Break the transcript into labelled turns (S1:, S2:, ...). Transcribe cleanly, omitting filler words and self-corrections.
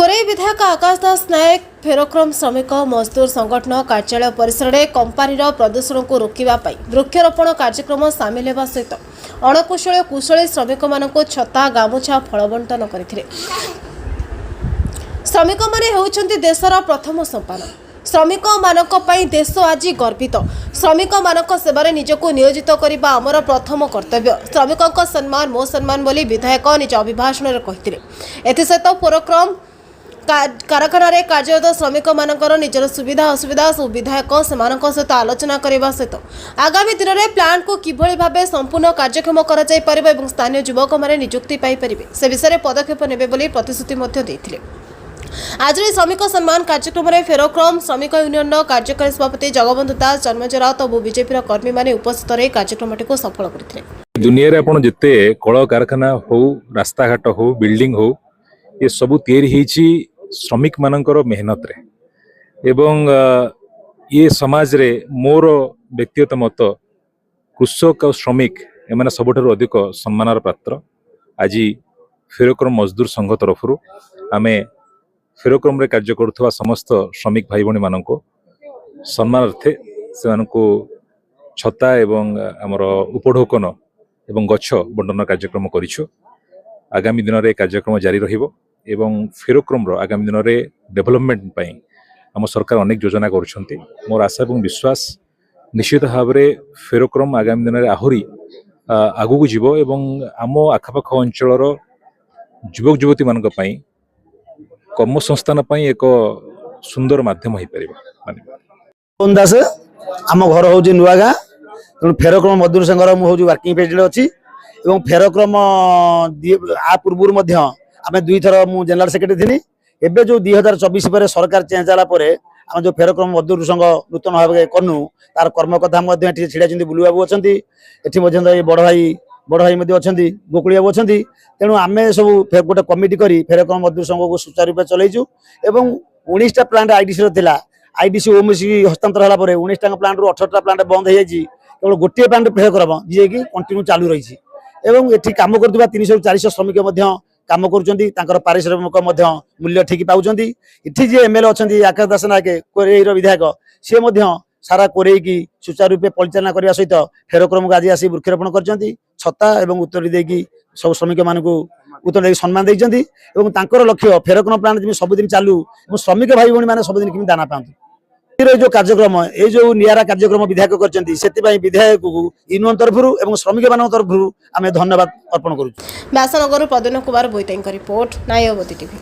S1: कोरेई विधायक आकाश दास नायक फेरोक्रम श्रमिक मजदूर संगठन कार्यालय परिसर में कंपानी प्रदूषण को रोकने वृक्षरोपण कार्यक्रम सामिल होगा सहित अणकुशल कुशल श्रमिक मान छता गामुछा फल बंटन करथिले। श्रमिक माने होउछन्ति देशर प्रथम सोपान। श्रमिक मानक पई देश आज गर्वित। श्रमिक मानक सेवारे निजको नियोजित करबा आमर प्रथम कर्तव्य। श्रमिकक सम्मान मो सम्मान बोली विधायक निज अभिभाषण में कहिथिले। एथिसहित पराक्रम कारखाना कार्यरत श्रमिक मानकर निजर सुविधा असुविधा सब विधायक सहित आलोचना करने सहित आगामी दिन में प्लांट को किभली भाव संपूर्ण कार्यक्षम कर स्थानीय युवक मैंने नियुक्ति पाइपर से विषय पदक्षेप नेबे बोली प्रतिश्रुति देथिले। आज श्रमिक सम्मान कार्यक्रम में फेरोक्रम श्रमिक यूनियन कार्यकारी सभापति जगबंधु दास जन्मज राउत और बीजेपी कर्मी मैंने उपस्थित रही कार्यक्रम को सफल करथिले।
S2: दुनिया रे आपण जते कल कारखाना हो रास्ता घाट हो बिल्डिंग हो ये सब तैयारी होईची श्रमिक मानकर मेहनत रे एवं ये समाज रे मोर व्यक्तिगत मत कृषक और श्रमिक एमाने सबठारु अधिक सम्मानर पात्र। आज फेरोक्रम मजदूर संघ तरफ आमे फेरोक्रम रे कार्य करुवा समस्त श्रमिक भाई भणी मानक सम्मानार्थे से छता एवं आमर उपढोकन एवं गछ बंटन कार्यक्रम करिछु। आगामी दिन में कार्यक्रम जारी रहिबो एवं फेरोक्रम आगामी दिन में डेभलपमेंट पई आम सरकार अनेक योजना करुछंती। मोर आशा एवं विश्वास निश्चित भाव में फेरोक्रम आगामी दिन में आहुरी आगु को जीवो एवं आम आखपाख अंचलर युवक युवती मानक पई कर्म संस्थान पई एक सुंदर माध्यम हो पारिबा।
S3: दास आम घर हूँ नुआगा तेणु फेरोक्रम मजदूर संघर मुझे वर्किंग प्रेसिडेंट अच्छी और फेरोक्रम आ पूर्व आम दुई थर मु जनरल सेक्रेटरी थी। एवं जो 2024 पर सरकार चेंज होगा आम जो फेरोक्रम मजदूर संघ नूतन भाव कनु तार कर्मकर्ता छिड़ा बुलू बाबू अच्छा ये बड़ भाई अच्छा गोकुली बाबू अच्छा तेणु आम सब गोटे कमिटी कर फेरोक्रम मजदूर संघ को सुचारू रूप चलैचु। 19टा प्लांट आईडीसी थिला आईडीसी ओमसी हस्तांतर होला 19टा प्लांट रु 18टा प्लांट बंद हो जाइए केवल गोटे प्लांट फेरोक्रम जी की कंटिन्यू चालू रही एवं एठी काम करथुवा 300-400 श्रमिक काम कर पारिश्रमिक मूल्य ठीक पाँच। इठी जी एमएलए अच्छा आकाश दास नायक कोरेई विधायक सी सारा कोरेई की सुचारू रूपे परिचालना करने सहित फेरोक्रम को आज आसी वृक्षरोपण कर छता एवं उत्तर देकी सब श्रमिक मानक उत्तर देकी सम्मान देइछन्ति एवं तांकर लक्ष्य फेरोक्रम प्लांट जमी सबुदिन चालू श्रमिक भाई भणी माने सबुदिन केमि दाना पांतु। जो कार्यक्रम ये जो नियारा कार्यक्रम विधायक कर विधायक को यूनियन तरफ और श्रमिक मान तरफ आम धन्यवाद अर्पण करूँ।
S1: व्यासनगर प्रद्युम्न कुमार बोईताई रिपोर्ट नायवती टीवी।